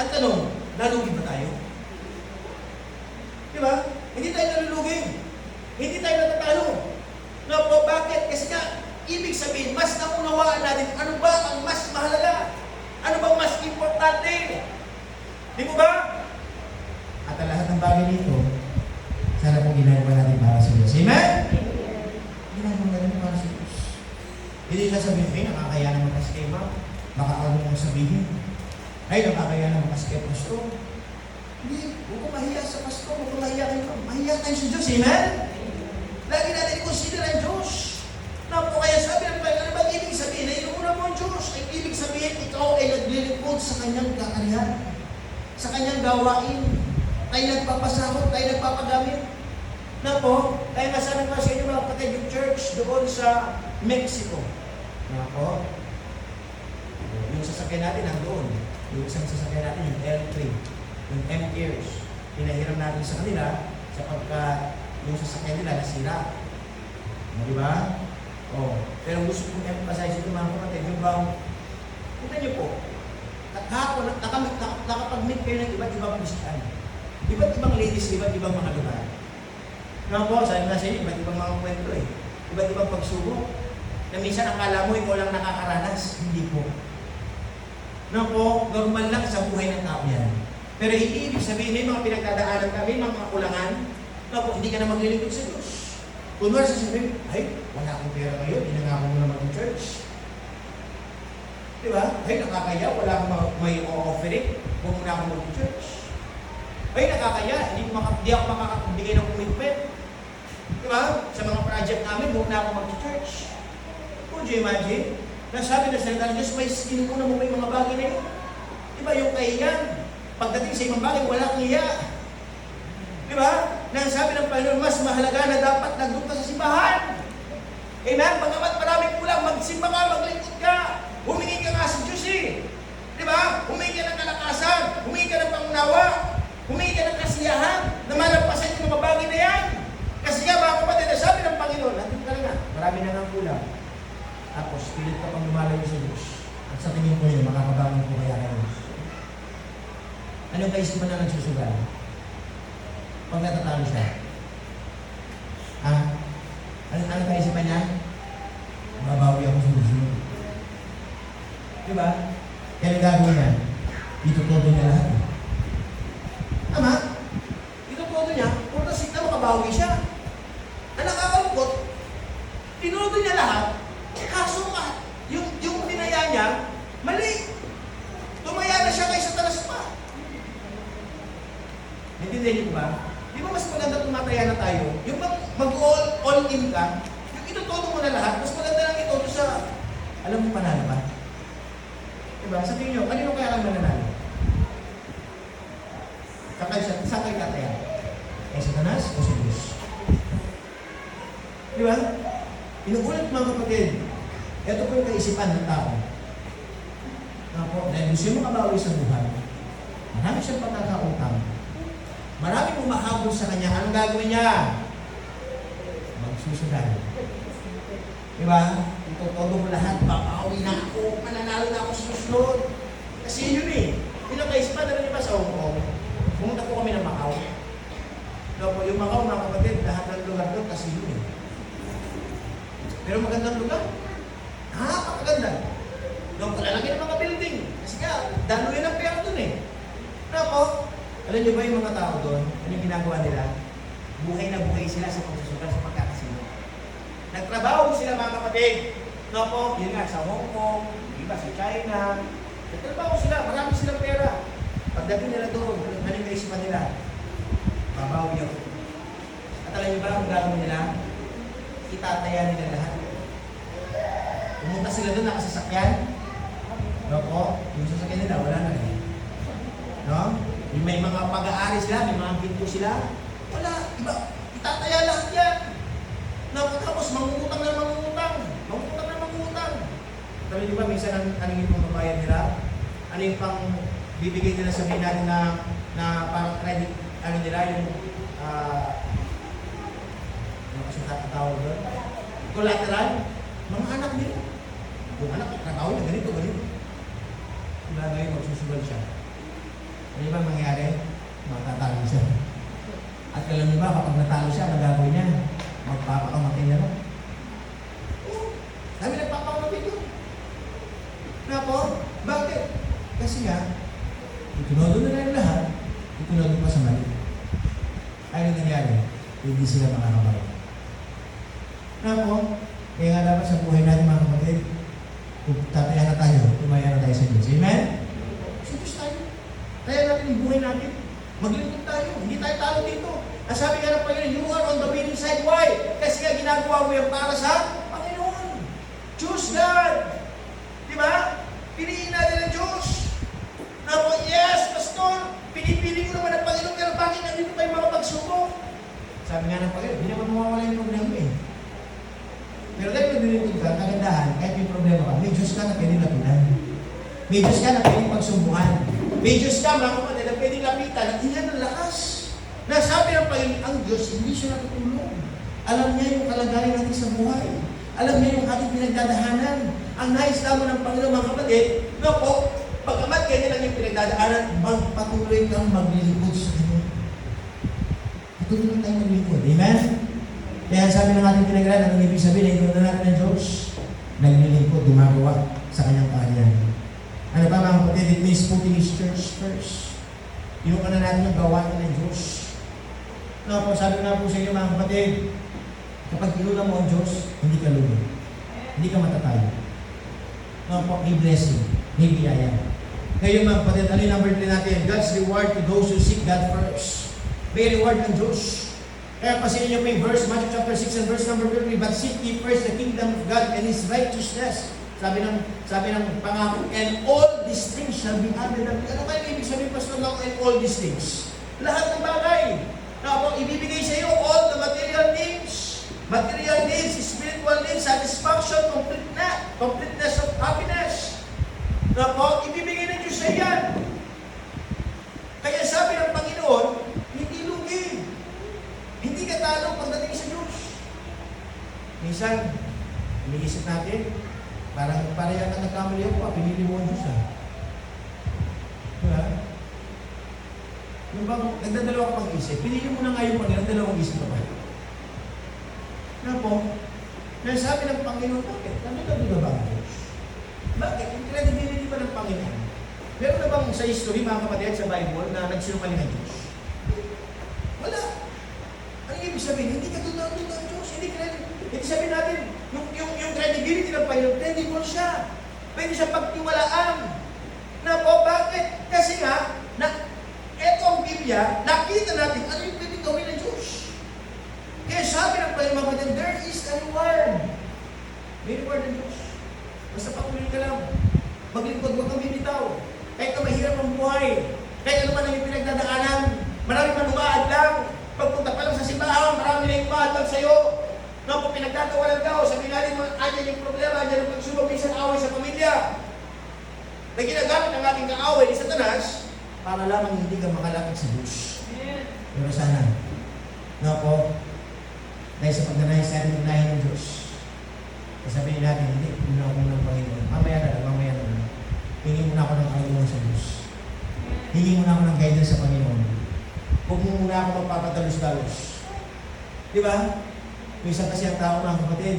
Ang tanong, nalugi ba tayo? Diba? Hindi tayo nalulugi. Hindi tayo natatalo. No po, bakit? Kasi nga, ibig sabihin, mas naunawaan natin ano ba ang mas mahalaga? Ano bang mas importante? Di mo ba? At ang lahat ng bagay nito, sana pong ginagawa natin para sa Diyos. Amen? Ginagawa natin para sa Diyos. Hindi sasabihin, ay, nakakaya naman kasi kay ma'am. Baka ano mong sabihin. Ay, nakakaya naman kasi kay pastor. Hindi, huwag kong mahiya sa pastor, huwag kong mahiya kay ma'am. Mahiya tayo sa Diyos. Amen? Lagi natin i-consider ang Diyos. Na po kaya sabi ng Panginoon, ano bang ibig sabihin? Na inuuna mo ang Diyos. Ay ibig sabihin, ikaw ay naglilingkod sa kanyang kakarihan. Sa kanyang gawain. Tayo nagpapasahod, tayo nagpapagamit. Na po, kaya nga sabi ko sa inyo mga kapatid, yung church doon sa Mexico. Nako. Yung sasakyan natin nandoon. Yung isang sasakyan natin, yung L3. Yung M-Ears. Pinahiram natin sa kanila sapagkat yung sasakyan nila nasira. Di ba? Oh. Pero gusto kong emphasize ito mga kapatid, yung bang, tignan niyo po, nakapag-meet kayo ng iba't ibang Christian. Iba't ibang ladies, iba't ibang mga lugar. Nga po, sabi na sa inyo, iba't ibang mga kwento eh. Iba't ibang pagsubok. Na minsan akala mo ikaw lang nakakaranas. Hindi po. Nga po, normal lang sa buhay ng tao yan. Pero hindi ibig sabihin, may mga pinagdadaanan ka, may mga kakulangan. Nga po, hindi ka na maglilingkod sa Diyos. Kunwari sasabihin, ay, wala akong pera ngayon, inangako mo naman ng church. Diba? Ay, nakakaya, wala akong may offering, huwag mo na akong mag-church. Ay, nakakaya, hindi ako makakapagbigay ng commitment. Diba? Sa mga project namin, huwag na akong mag-church. Could you imagine? Nasabi na salita ng Diyos, may sinuna mo ba yung mga bagay na yun? Diba? Yung kahiyan, pagdating sa ibang bagay, wala kang hiya. Diba? Nasabi ng Panginoon, mas mahalaga na dapat nandun ka sa simbahan. Amen? Pagamat maraming kulang, magsimba ka, maglingkod ka. Humingi ka nga sa Diyos eh. Diba? Humingi ka ng kalakasan, humingi ka ng pangunawa, humingi ka ng kasiyahan, na malampasan yung mga bagay na yan. Kasi nga mga kapatid, sabi ng Panginoon, nandun ka na nga, marami na nga kulang. Tapos, pilit ka pang lumalayo sa Diyos. At sa tingin ko yun, makakabangon ko kaya kayo. Anong kaisipan na nagsusugal? Pag natatalo siya. Ano kaisipan niya? Mabawi ako sa susunod. Diba? Kaya gagawin niya, itutodo niya lahat. Tama? Itutodo niya, kung nasik na makabawi siya. Ang nakakalungkot, tinulodo niya lahat, kaso yung tinaya niya, mali. Tumaya na siya kaysa talas pa. Naintindihan niyo ba? Di ba mas maganda tumataya na tayo? Yung mag-all in ka, yung itutodo mo na lahat, mas maganda lang ito sa, alam mo panalo ba? Diba? Sa tingin nyo, kanino kaya kang mananalo? Saan kayo tataya? Kay Satanas o sa Diyos? Diba? Inuulit mga kapatid, ito po yung kaisipan ng tao. Dahil gusto mo kabawi sa buhay, marami siyang pagkakautang, maraming umahabol sa kanya, anong gagawin niya? Magsusugal. Diba? Itutodo mo lahat, babawi na ako, mananalo na ako sa susunod. Kasi yun eh. Pinakaisipan na rin diba sa Hong Kong? Pumunta po kami ng Macau. Yung Macau, mga kapatid, lahat ng lugar doon, kasi yun eh. Pero magandang lugar. Napakaganda. Doon palalaki ng mga building. Kasi nga, daluyan ang pera doon eh. Tapos, alam niyo ba yung mga tao doon? Ano yung ginagawa nila? Buhay na buhay sila sa pagsusugal sa pagkakasino. Nagtrabaho sila mga kapatid. No po, yun nga, sa Hong Kong, iba sa China. Nagtrabaho sila, marami silang pera. Pagdating nila doon, ano yung kaisipan nila? Babawi ako. At alam niyo ba kung gagawin nila? Itataya nila lahat. Pumunta sila doon, nakasasakyan. No po, yung sasakyan nila, wala na rin. No? Yung may mga pag-aari sila, may mga pinto sila. Wala, iba. Itataya lahat yan. Tapos mangungutang na mangungutang. Mangungutang na mangungutang. Sabi di ba, minsan ano yung pambabayad nila? Ano yung pang bibigay nila sa natin na parang credit, ano nila, yung ano kasi tatawag doon? Collateral. Mga anak nila. Yung anak, trabaho na ganito. Wala ngayon, magsusugal siya. Ano ba mangyayari? Matatalo siya. At alam niyo ba, kapag natalo siya, ang gagawin niya? Magpapakamatay na lang. Sabi nagpapakamatay doon. Na po? Bakit? Kasi nga, itunodo na lang lahat, itunodo pa sa mali. Ay, ano nangyari? Hindi sila makakabalik. Na po? Kaya nga dapat sa buhay natin mga kapatid, kung tataya na tayo, tumaya na tayo sa Diyos. Amen? Sa Diyos tayo. Kaya natin yung buhay natin. Maglingkod tayo. Hindi tayo talo dito. Ang sabi nga ng Panginoon, you are on the winning side. Why? Kasi nga ginagawa mo yung para sa Panginoon. Choose God. Diba? Piliin natin ang Diyos. Napo, yes, Pastor, pinipili ko naman ang Panginoon, pero bakit nandito tayo mga pagsubok? Sabi nga ng Panginoon, hindi naman mawawala yung problema eh. Pero dahil naglilingkod ka, kagandahan, kahit may problema ka, may Diyos ka na pwedeng lapitan. May Diyos ka na pwedeng pagsumbuhan. May Diyos ka, mga kapatid, na pwedeng lapitan at iyan ang lakas. Nasabi ng Panginoon, ang Diyos, hindi siya natutulog. Alam niya yung kalagayan natin sa buhay. Alam niya yung ating pinagdadahanan. Ang nais lamang ng Panginoon, mga kapatid, no po, pagkamat ganyan lang yung pinagdadaanan, magpatuloy kang maglilingkod sa Kanya. Patuloy lang tayo maglilingkod. Amen? Kaya sabi ng ating pinag-aralan, ang ibig sabihin, ikaw na natin ng Diyos, naglilingkod, gumagawa sa Kanyang kaharian. Ano ba mga kapatid? It means putting His church first. Inuka na natin yung gawain ng Diyos. No, po, sabi na po sa inyo mga kapatid, kapag inuna mo ang Diyos, hindi ka lugi. Hindi ka matatalo. No, po, may blessing, may biyaya. Ngayon mga kapatid, ano yung number 3 natin? God's reward to those who seek God first. May reward ng Diyos. Kaya pasin niyo may verse, Matthew chapter 6 and verse number 3, but seek ye first the kingdom of God and His righteousness. Sabi ng pangako, and all these things shall be added unto you. Ano kaya ibig sabihin, Pastor Lau, and all these things? Lahat ng bagay. Now, ibibigay sa iyo all the material needs. Material needs, spiritual needs, satisfaction, completeness of happiness. Now po, ibibigay ng Diyos sa iyan. Kaya sabi ng Panginoon, hindi lugi. Hindi ka talo pagdating sa Diyos. Minsan, iniisip natin, parang yata nagkamali ako, pinili mo ang Diyos Diba? Yung bang, nagdadalawa ka pang isip, pinili mo na nga yung Panginoon, dalawang isip ka pa. Na po, nasabi ng Panginoon, bakit? Nandun ba ang Diyos? Bakit? Yung credibility ba ng Panginoon? Meron na bang sa history, mga kapatid, sa Bible, na nagsinungaling ang Diyos? Wala. Ano ibig sabihin? Hindi ka tunang ang Diyos. Hindi sabihin natin, yung credibility ng Panginoon, credible siya. Pwede siya pagtiwalaan. Na po, bakit? Kasi nga, eto ang Biblia, nakita natin ano yung pwede gawin ng Diyos. Kaya sabi ng Panginoon, mga kapatid, there is a reward. May reward ng Diyos. Basta patuloy ka lang. Maglingkod, huwag kang bibitaw. Kahit na mahirap ang buhay, kahit ano man ang yung pinagdadaanan, marami man umaad lang. Pagpunta pa lang sa simbahan, marami na yung umaad lang sa'yo. No, kung pinagdatawalan ka, sabi natin mo, andyan yung problema, andyan yung pagsubok, minsan away sa pamilya. Na ginagamit ang ating kaaway ni Satanas para lamang hindi ka makalapit sa Diyos. Pero sana, no po, dahil sa pagdanay sa ating unahin ng Diyos, sabihin natin, hindi, muna ako ng Panginoon. Mamaya na. Hingi muna ako ng Panginoon sa Diyos. Hingi muna ako ng guidance sa Panginoon. Huwag mo muna ako magpapatalos-talos. Di ba? Minsan kasi ang tao, mga kapatid,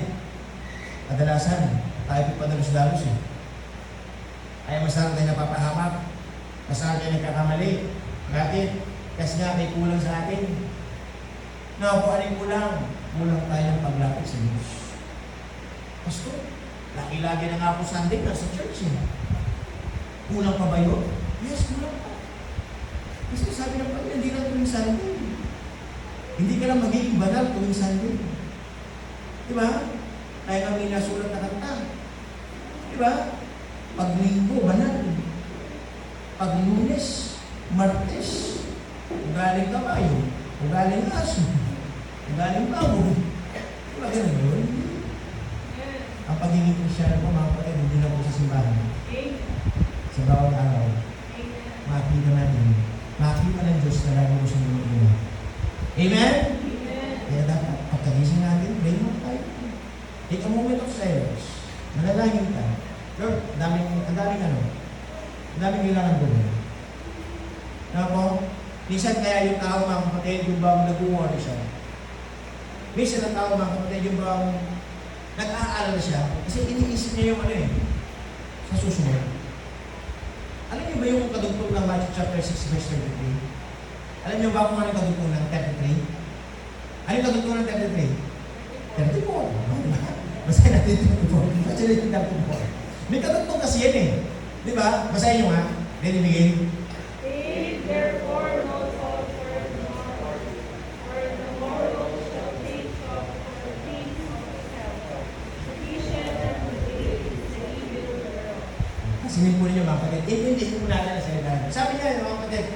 kadalasan, tayo pipadalos-dalos Ay masarap tayo napapahamak. Masarap tayo nagkakamali. Bakit? Kasi nga may kulang sa atin. Na kung anong kulang? Kulang tayo ng paglapit sa Diyos. Pastor, lagi-lagi na nga ako Sunday na sa church Kulang pa ba yun? Yes, kulang pa. Kasi sabi ng Panginoon, hindi lang tuwing Sunday. Hindi ka lang magiging banal tuwing Sunday. Diba? Tayo kami nasulat na kanta. Diba? Pag Linggo, banal. Pag Lunes, Martes, ugaling kabayo, ugaling aso, ugaling baboy. Diba ganun yun? Ang pagiging Kristyano po, mga kapatid, hindi lang po sa simbahan. Sa bawat araw, makikita natin, makikita ng Diyos na lagi mo sa mga ina. Amen? Kaya dapat, pagkagising natin, pray mo tayo. Take a moment of silence. Manalangin ka. Lord, ang daming kailangan gawin. Na po, minsan kaya yung tao, mga kapatid, yung bang nag-uwari siya. Minsan ang tao, mga kapatid, yung bang nag-aalala siya, kasi iniisip niya yung sa susunod. Alam niyo ba yung kadugtong ng Matthew chapter 6, verse 33? Alam niyo ba kung ano yung kadugtong ng 33? Ano yung kadugtong ng 33? 34. Basahin natin 34. Basahin natin 34. May kadugtong kasi yan Di ba? Basahin niyo nga. Ready, begin. Therefore, no thought for tomorrow, for tomorrow shall take thought for things of itself. Sufficient unto the day is the evil thereof. Sinin po ninyo mga kapatid. Intindihin po natin sa ilalim. Sabi niya, mga kapatid,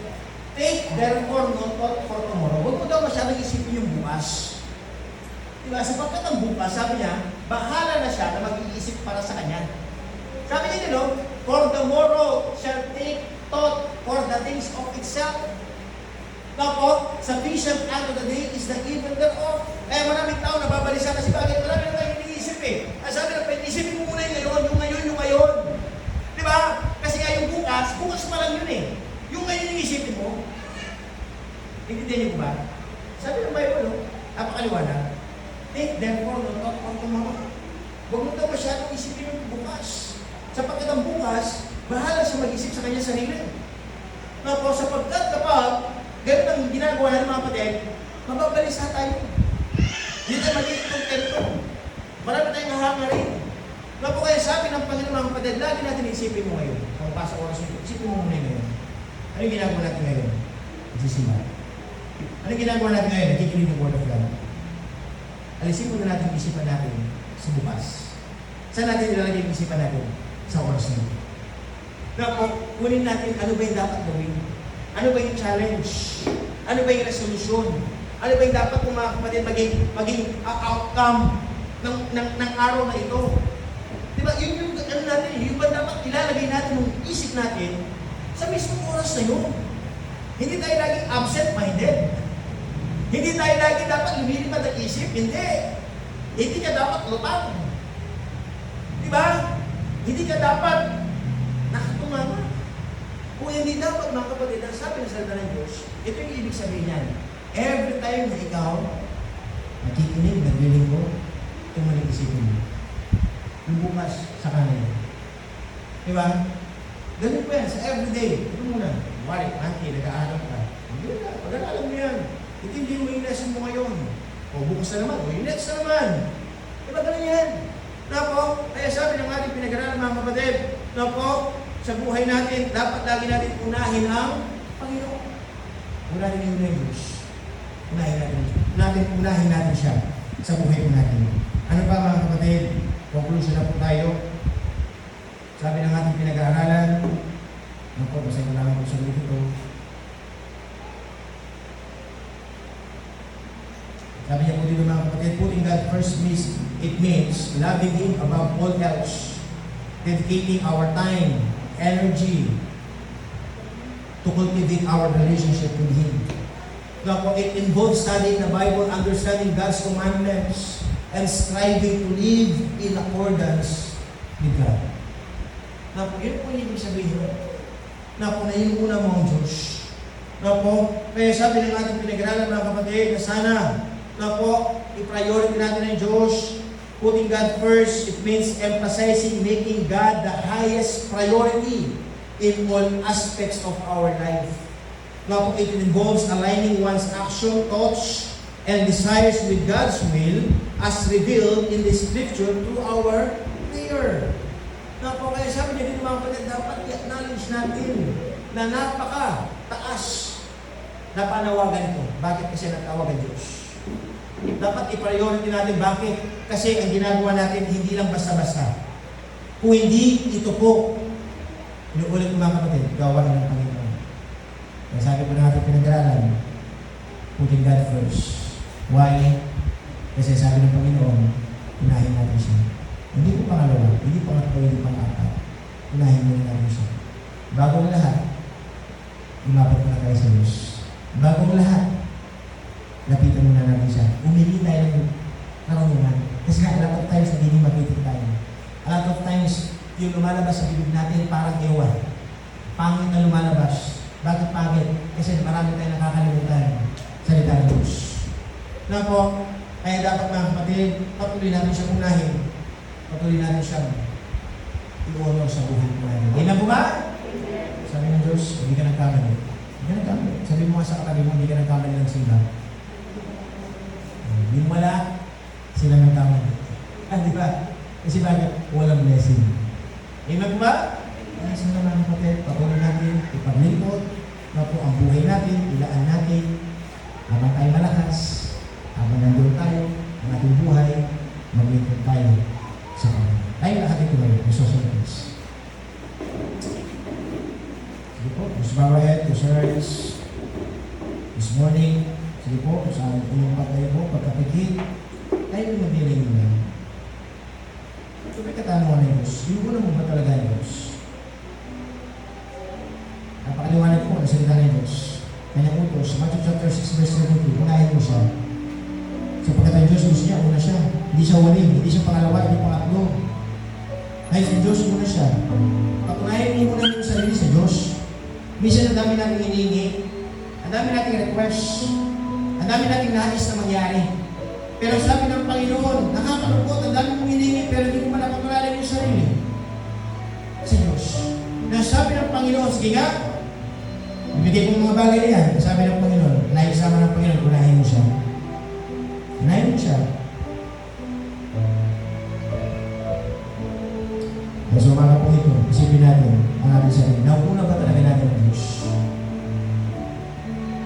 take therefore no thought for tomorrow. Huwag mo daw masyadong isipin yung bukas. Diba? Sapagkat ang bukas, sabi niya, bahala na siya na mag-iisip para sa kanya. Sabi niya, no? For the morrow shall take thought for the things of itself. Now po, sufficient unto the day is the evil thereof. Kaya maraming tao nababalisa kasi bakit marami na tayong iniisip eh. Ang sabi na, isipin mo muna yung ngayon. Di ba? Kasi nga yung bukas pa lang yun eh. Yung ngayon yung isipin mo. Intindihan niyo ko ba? Sabi ng Bible, no? Napakaliwanag. Take therefore no thought for tomorrow. Huwag mo daw masyadong isipin yung bukas. Sapagkat ang bukas, bahala siya mag-isip sa kanya sarili. Na po, sapagkat kapag ganun ang ginagawa ng mga kapatid, mababalisa tayo. Hindi tayo magiging kontento. Marami tayong hahangarin. Na po kaya sabi ng Panginoon mga kapatid, lagi natin isipin mo ngayon. Kung pasa oras nito, isipin mo muna ngayon. Ano yung ginagawa natin ngayon? Nagsisimba. Ano yung ginagawa natin ngayon? Nakikinig ng Word of God. Alisin muna natin yung isipan natin sa bukas. Saan natin ilalagay yung isipan natin? Sa oras nito. Na po, kunin natin ano ba yung dapat gawin? Ano ba yung challenge? Ano ba yung resolution? Ano ba yung dapat ng mga kapatid maging outcome ng araw na ito? Diba? Yun yung ano natin, yung ba dapat ilalagay natin yung isip natin sa mismong oras na yun? Hindi tayo laging absent-minded. Hindi tayo lagi dapat lumilipad ang isip. Hindi ka dapat lutang. Diba? Hindi ka dapat nakatumama. Kung hindi dapat mga kapatid, ang sabi ng salita ng Diyos, ito yung ibig sabihin niyan. Every time na ikaw nakikinig, naglilinggo, ito mo rin isipin mo. Yung bukas sa kanan. Diba? Ganun po yan, sa everyday. Ito muna. Wari, auntie, nag-aaral ka. Hindi na, pag-aaral mo yan. Hindi mo yung lesson mo ngayon. O bukas na naman, o yung next na naman. Diba ganun yan? Na po, kaya sabi ng ating pinag-aralan mga kapatid, na po, sa buhay natin, dapat lagi natin unahin ang Panginoon. Unahin yung Diyos. Unahin natin siya sa buhay po natin. Ano pa mga kapatid? Conclusion na po tayo. Sabi ng ating pinag-aaralan, naku, basahin ko lang ako sa ulit ito. Sabi niya po dito mga kapatid, putting God first means, it means loving Him above all else, dedicating our time, energy, to cultivate our relationship with Him. Now, it involves studying the Bible, understanding God's commandments, and striving to live in accordance with God. Now, yun po yung ibig sabihin. Now, yun muna mo ang Diyos. Now po, kaya sabi ng ating pinag-aralan mga kapatid, na sana, now po, i-priority natin ang Diyos. Putting God first, it means emphasizing making God the highest priority in all aspects of our life. Now po, it involves aligning one's action, thoughts, and desires with God's will as revealed in the Scripture through our prayer. Now po, kaya sabi niya dito mga kapatid, dapat i-acknowledge natin na napaka-taas na panawagan ito. Bakit kasi natawag ang Diyos? Dapat i-priority natin. Bakit? Kasi ang ginagawa natin hindi lang basta-basta. Kung hindi, ito po, inuulit ko mga kapatid, gawa ng Panginoon. Kaya sabi po natin pinag-aralan, putting God first. Why? Kasi sabi ng Panginoon, unahin natin siya. Hindi po pangalawa, hindi pangatlo, hindi pang-apat. Unahin muna natin siya. Bago ang lahat, lumapit na tayo sa Diyos. Bago ang lahat, lapitan muna natin siya. Umili tayo ng karunungan. Kasi nga, a lot of times, hindi makitin tayo. A lot of times, yung lumalabas sa bibig natin, parang ewan. Pangit na lumalabas. Bakit pangit? Kasi marami tayo nakakalimutan. Salita ng Diyos. Na po, kaya dapat mga kapatid, patuloy natin siyang unahin. Patuloy natin siyang i-honor sa buhay po natin. Amen po ba? Sabi ng Diyos, hindi ka nagkamali. Hindi ka nagkamali. Sabi mo nga sa katabi mo, hindi ka nagkamali ng simba. Yung wala, sila nagkamali. Di ba? Kasi bakit? Walang blessing. Amen po ba? Kaya sa mga kapatid, patuloy natin, ipaglingkod, na po ang buhay natin, ilaan natin, habang tayo malakas, habang nandun tayo, ang ating buhay, maglingkod tayo sa Panginoon. Tayo lahat ito ngayon, susunod. Sige po, let's bow our head to service this morning. Sige po, sa inyong patay po, pagkapigil. ayaw mo mag-iling mo. So may katanungan ng Diyos, inuuna mo ba talaga ang Diyos? Napakaliwanag ko ang salita ng Diyos. Kanyang utos, sa Matthew chapter 6 verse 17, unahin mo siya. Sapagkat ang Diyos gusto niya, una siya. Hindi siya huling, hindi siya pangalawa, hindi pangatlo. Dahil sa Diyos, una siya. Patunayan mo muna yung sarili sa Diyos. Minsan ang dami natin hinihingi, ang dami nating request, ang dami nating nais na mangyari. Pero sabi ng Panginoon, nakakalungkot, ang dami mong hinihingi, pero hindi mo pa napatunayan yung sarili sa Diyos. Nasabi ng Panginoon, sige nga, bibigay ko mga bagay na yan. Sabi ng Panginoon, naisama ng Panginoon, unahin mo siya. Unahin mo siya. So mga po ito, isipin natin ang ating sarili. Nauna ba talaga natin ang Diyos?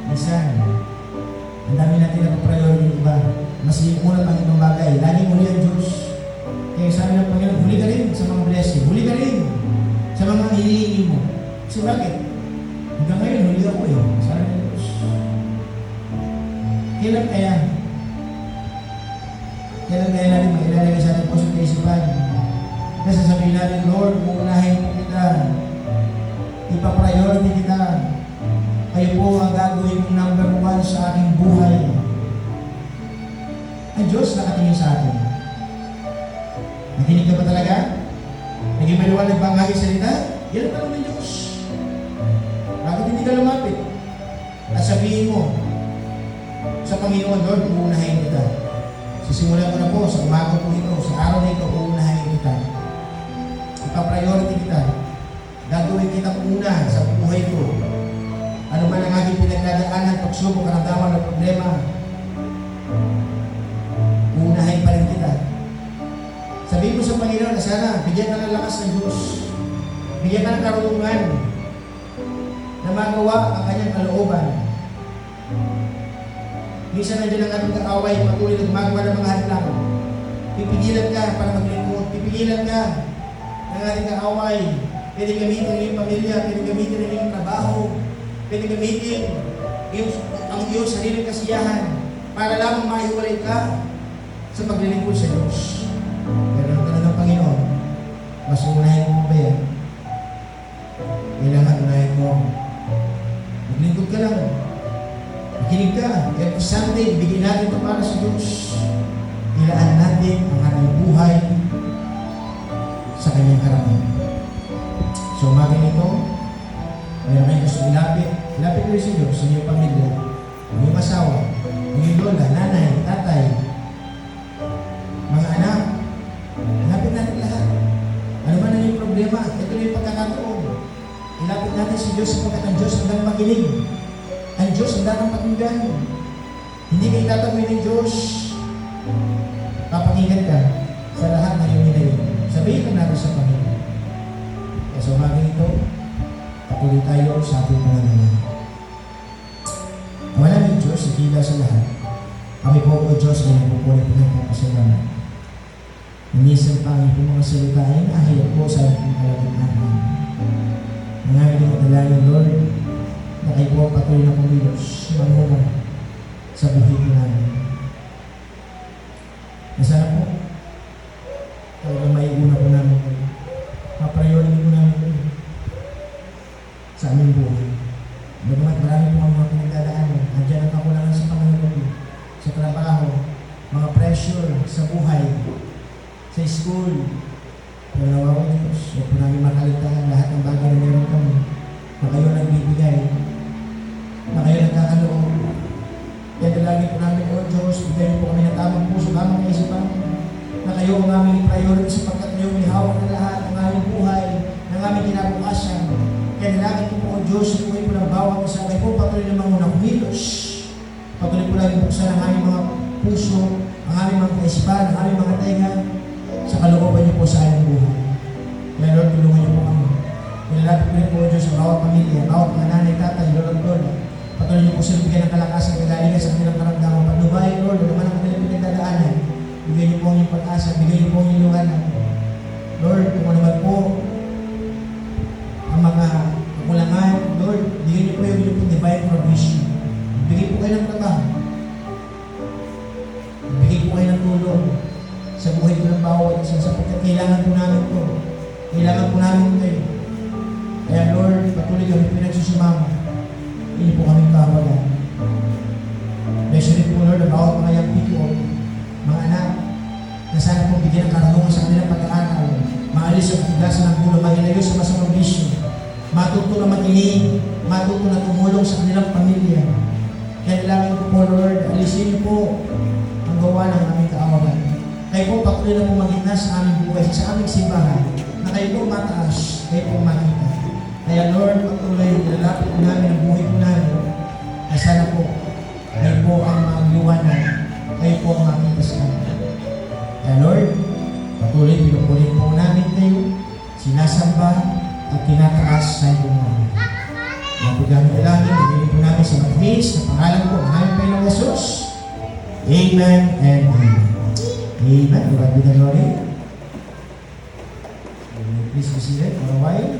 Minsan, ang dami natin na priority ng iba. Mas una pang ibang bagay. Laging huli ang Diyos. Kaya sabi ng Panginoon, huli ka rin sa mga blessing. Huli ka rin sa mga hinihingi mo. So bakit? Hanggang ngayon, huli ako eh. Sabi ng Diyos. Kailan kaya? Kailan kaya natin mailalagay sa ating puso at kaisipan? Kasi sabihin natin, Lord, uunahin po kita. Ipa-priority kita. Kayo po ang gagawin ng number 1 sa aking buhay. Ang Diyos nakatingin sa atin. Nakinig ka ba talaga? Naging maliwanag ba ang aking salita? Yan ang tanong ng Diyos. Bakit hindi ka lumapit? At sabihin mo sa Panginoon, Lord, uunahin kita. Sisimulan ko na po sa umaga po ito, sa araw na ito, uunahin kita. Ipa-priority kita. Gagawin kita una sa buhay ko. Ano man ang aking pinagdadaanan, pagsubok, karamdaman o problema, uunahin pa rin kita. Sabihin mo sa Panginoon na sana, bigyan ka ng lakas ng Diyos. Bigyan ka ng karunungan na magawa ang kanyang kalooban. Minsan nandiyan ang ating kaaway, patuloy na gumagawa ng mga hadlang. Pipigilan ka para maglingkod. Pipigilan ka ng ating kaaway. Pwede gamitin ng iyong pamilya, pwede gamitin ng iyong trabaho, pwede gamitin ang iyong sariling kasiyahan para lamang maiwalay ka sa paglilingkod sa Diyos. Pero ang tanong ng Panginoon, mas unahin mo ba yan? Kailangan unahin mo. Maglingkod ka lang. Makinig ka. Every Sunday, bigyan natin ito para sa Diyos. Ilaan natin ang ating buhay sa kanyang harapan. So, umagang ito, mayroon kayo gusto ilapit. Ilapit ko rin sa Diyos, sa inyong pamilya, inyong asawa, inyong lola, nanay, tatay, mga anak. Ilapit natin lahat. Ano man ang iyong problema, ito na yung pagkakataon. Ilapit natin si Diyos sapagkat ang Diyos hanggang makinig. Ang Diyos hanggang pakinggan. Hindi kayo tatawin ng Diyos. Papakinggan ka sa lahat na iyong hinayin. Sabihin ka natin sa Panginoon. Kaya sa umagang ito, patuloy tayo sa ating pananalig. Ang maraming Diyos, ikila sa lahat. Kami po o Diyos ay nagpupulit po ng papasalamat. Minsan pa ang mga salita ay nahiyap po sa ating kalagitnaan. Ang aming madalangin, Lord, na kayo po patuloy na kumilos, mamuna sa buhay namin. Na sana po, talagang maiuna po namin kayo. Ma-priority po namin kayo sa aming buhay. Bagamat marami po ang mga pinagdadaanan, nandiyan ang kakulangan sa Panginoon, sa trabaho, mga pressure sa buhay, sa school. Pero nawawa Diyos, huwag po namin makaligtaan lahat ng bagay na meron kami, na kayo nagbibigay, na kayo nagkakaloob. Kaya dalangin po namin, O Diyos, bigay po kami ng tamang puso, tamang kaisipan, na kayo ang aming priority sapagkat kayo may hawak na lahat ng aming buhay, ng aming kinabukasan. Kaya dalangin po po, O Diyos, buhay po ng bawat isa, kayo po patuloy namang unang kumilos. Patuloy po lagi buksan ang aming mga puso, ang aming mga kaisipan, ang aming mga tenga, sa kalooban niyo po sa aming buhay. Kaya Lord, tulungan niyo po kami. Nilalapit ko rin po, O Diyos, ang bawat pamilya, bawat mga nanay, tatay, Lord, Lord. Patuloy niyo po sila bigyan ng kalakasan, kagaligan sa kanilang karamdaman. Patnubayan, Lord, naman ang kanilang pinagdadaanan. Bigyan niyo po ang iyong pag-asa, bigyan niyo po ang iyong luhanan. Lord, kung ano naman po ang mga kakulangan, Lord, bigyan niyo po yung iyong divine provision. Bigyan po kayo ng trabaho. Bigyan po kayo ng tulong. bawat isa sapagkat kailangan po namin ito. Kailangan po namin kayo. Kaya Lord, patuloy kami pinagsusumama. Hindi po kami kawalan. Bless rin po Lord ang bawat mga young people, mga anak, na sana po bigyan ng karanungan sa kanilang pag-aaral, maalis ang tigasan ng bulo, maghilayo sa masamang bisyo, matuto na makinig, matuto na tumulong sa kanilang pamilya. Kaya nilangin ko po Lord, alisin niyo po ang gawa ng aming kaawagan. Kayo po patuloy na po magigna sa aming buhay, sa aming simbahan, na kayo po mataas, kayo po makita. Kaya Lord, patuloy, nilalapit po namin ang buhay po namin, na sana po, kayo po ang magliwanag, kayo po ang makita sa amin. Kaya Lord, patuloy pinupulit po namin kayo, sinasamba at tinataas sa iyong mga. Ang paggamit na langit, nabili po namin sa matamis na pangalan po ng aming Panginoong Jesus. Amen and amen. Amen. Lord be the glory. Please be seated for a while.